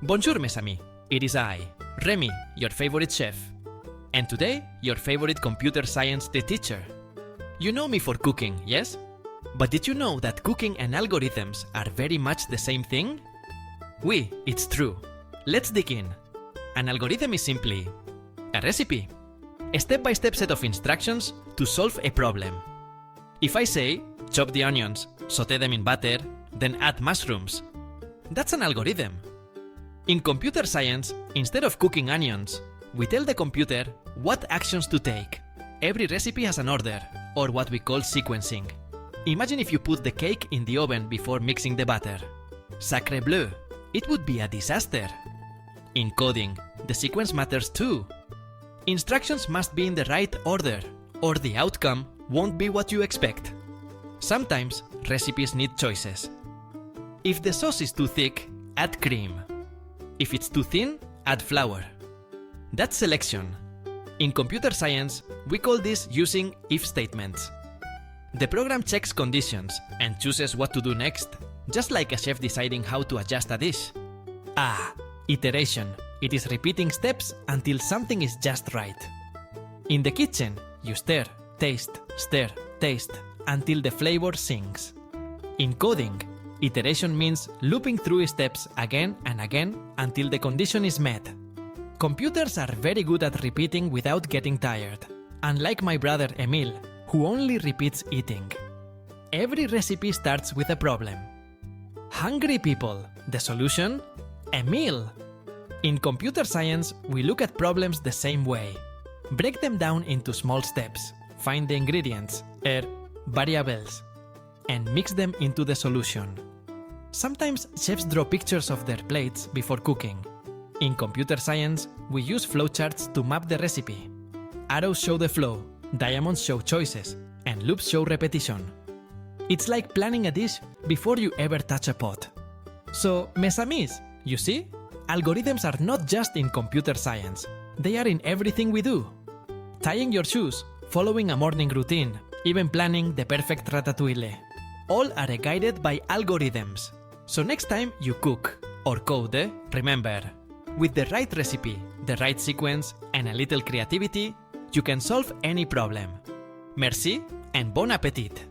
Bonjour mes amis, it is I, Remy, your favorite chef. And today, your favorite computer science teacher. You know me for cooking, yes? But did you know that cooking and algorithms are very much the same thing? Oui, it's true. Let's dig in. An algorithm is simply a recipe, a step-by-step set of instructions to solve a problem. If I say, chop the onions, sauté them in butter, then add mushrooms, that's an algorithm. In computer science, instead of cooking onions, we tell the computer what actions to take. Every recipe has an order, or what we call sequencing. Imagine if you put the cake in the oven before mixing the butter. Sacre bleu, it would be a disaster. In coding, the sequence matters too. Instructions must be in the right order, or the outcome won't be what you expect. Sometimes, recipes need choices. If the sauce is too thick, add cream. If it's too thin, add flour. That's selection. In computer science, we call this using if statements. The program checks conditions and chooses what to do next, just like a chef deciding how to adjust a dish. Iteration. It is repeating steps until something is just right. In the kitchen, you stir, taste, until the flavor sings. In coding, iteration means looping through steps again and again until the condition is met. Computers are very good at repeating without getting tired, unlike my brother Emil, who only repeats eating. Every recipe starts with a problem. Hungry people, the solution? A meal! In computer science, we look at problems the same way. Break them down into small steps, find the ingredients, variables, and mix them into the solution. Sometimes chefs draw pictures of their plates before cooking. In computer science, we use flowcharts to map the recipe. Arrows show the flow, diamonds show choices, and loops show repetition. It's like planning a dish before you ever touch a pot. So, mes amis, you see? Algorithms are not just in computer science. They are in everything we do. Tying your shoes, following a morning routine, even planning the perfect ratatouille. All are guided by algorithms. So next time you cook or code, remember, with the right recipe, the right sequence, and a little creativity, you can solve any problem. Merci and bon appétit!